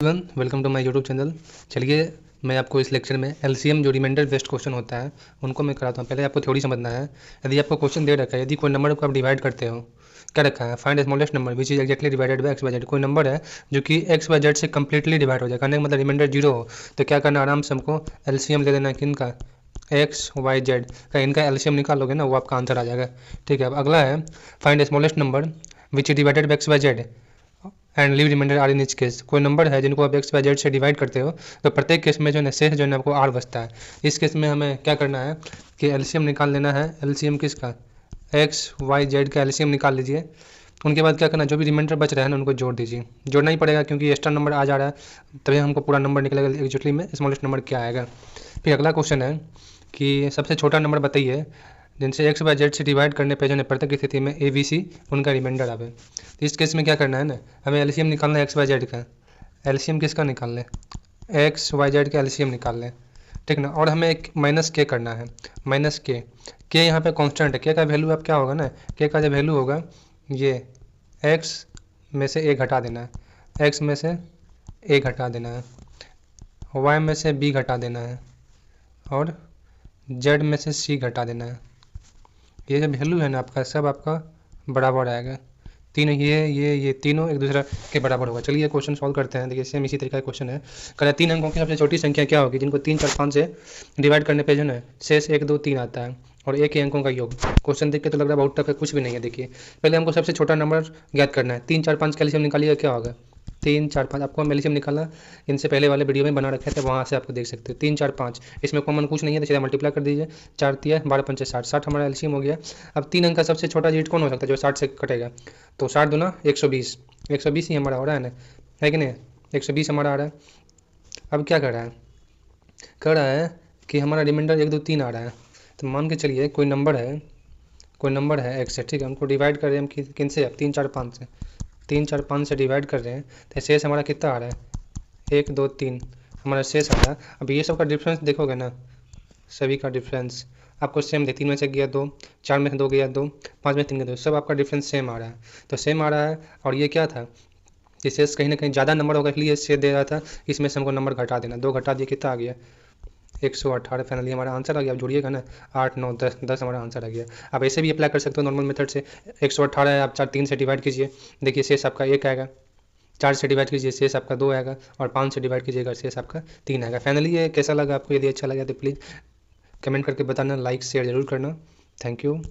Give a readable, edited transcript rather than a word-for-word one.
Welcome to my YouTube channel. चलिए मैं आपको इस लेक्चर में एलसीएम जो रिमाइंडर बेस्ड क्वेश्चन होता है उनको मैं कराता हूँ। पहले आपको थ्योरी समझना है। यदि आपको क्वेश्चन दे रखा है, यदि कोई नंबर को आप डिवाइड करते हो, क्या रखा है, find smallest number which is exactly divided by X Y Z. कोई नंबर है जो कि एक्स वाई जेड से कम्प्लीटली डिवाइड हो जाए, कहने का मतलब रिमाइंडर जीरो हो, तो क्या करना, आराम से हमको एलसीएम ले लेना है। किन का? एक्स वाई जेड का। इनका एलसीएम निकालोगे ना, वो आपका आंसर आ जाएगा। ठीक है, अब अगला है find smallest number which is divided by X Y Z and leave reminder are in each case. कोई नंबर है जिनको आप एक्स वाई जेड से डिवाइड करते हो, तो प्रत्येक केस में जो है शेष जो है आपको आर बचता है। इस केस में हमें क्या करना है कि एलसीएम निकाल लेना है। एलसीएम किसका? एक्स वाई जेड का एलसीएम निकाल लीजिए। उनके बाद क्या करना, जो भी रिमाइंडर बच रहा है ना उनको जोड़ दीजिए। जोड़ना ही पड़ेगा क्योंकि एक्स्ट्रा नंबर आ जा रहा है, तभी हमको पूरा नंबर निकलेगा एक्चुअली में स्मॉलेस्ट नंबर क्या आएगा। फिर अगला क्वेश्चन है कि सबसे छोटा नंबर बताइए जिनसे एक्स बाय जेड से डिवाइड करने पर जो है प्रत्येक स्थिति में ए बी सी उनका रिमाइंडर आवे। तो इस केस में क्या करना है ना, हमें एलसीएम निकालना है एक्स वाई जेड का। एलसीएम किसका निकाल लें? एक्स वाई जेड का एलसीएम निकाल लें, ठीक ना। और हमें एक माइनस के करना है, माइनस के यहाँ पे कांस्टेंट है। के का वैल्यू अब क्या होगा ना, के का जो वैल्यू होगा ये एक्स में से ए घटा देना है, एक्स में से ए घटा देना है, वाई में से बी घटा देना है और जेड में से सी घटा देना है। ये जो वैल्यू है ना आपका, सब आपका बराबर आएगा। तीनों ये तीनों एक दूसरे के बराबर होगा। चलिए क्वेश्चन सॉल्व करते हैं। देखिए सेम इसी तरीका का क्वेश्चन है। कहते 3 अंकों की सबसे छोटी संख्या क्या होगी जिनको 3, 4, 5 से डिवाइड करने पे जो है शेष 1, 2, 3 आता है और एक ही अंकों का योग। क्वेश्चन देख के तो लग रहा है बहुत टफ है, कुछ भी नहीं है। देखिए पहले हमको सबसे छोटा नंबर ज्ञात करना है। 3, 4, 5 का एलसीएम निकालिएगा, क्या होगा? 3, 4, 5 आपको हम एलसीएम निकालना, इनसे पहले वाले वीडियो में बना रखे थे, वहाँ से आपको देख सकते हो। 3, 4, 5 इसमें कॉमन कुछ नहीं है, तो सीधा मल्टीप्लाई कर दीजिए। 4 तिया 12 पंचे 60, 60 हमारा एलसीएम हो गया। अब 3 अंक का सबसे छोटा डिजिट कौन हो सकता है जो 60 से कटेगा? तो 60 दूना 120, 120 ही हमारा हो रहा है ना, है कि नहीं? 120 हमारा आ रहा है। अब क्या कर रहा है, कह रहा है कि हमारा रिमाइंडर 1, 2, 3 आ रहा है। तो मान के चलिए कोई नंबर है एक्स से, ठीक है, हमको डिवाइड कर रहे हैं हम किन से? 3, 4, 5 से। 3, 4, 5 से डिवाइड कर रहे हैं तो शेष हमारा कितना आ रहा है? 1, 2, 3 हमारा शेष आ रहा है। अब ये सब का डिफरेंस देखोगे ना, सभी का डिफरेंस आपको सेम दे। 3 में से गया 2, 4 में से 2 गया 2, 5 में 3 गया 2, सब आपका डिफरेंस सेम आ रहा है। तो सेम आ रहा है और ये क्या था, ये शेष कहीं ना कहीं ज़्यादा नंबर होगा इसलिए शेष दे रहा था। इसमें से हमको नंबर घटा देना, 2 घटा दिए कितना आ गया? 118। फाइनली हमारा आंसर आ गया। अब जोड़िएगा ना, 8, 9, 10, 10 हमारा आंसर आ गया। आप ऐसे भी अप्लाई कर सकते हो नॉर्मल मेथड से। 118 है, आप 3 से डिवाइड कीजिए, देखिए शेष आपका 1 आएगा। 4 से डिवाइड कीजिए, शेष आपका 2 आएगा और 5 से डिवाइड कीजिएगा, शेष आपका 3 आएगा। फाइनली ये कैसा लगा आपको? यदि अच्छा लगा तो प्लीज़ कमेंट करके बताना, लाइक शेयर जरूर करना। Thank you.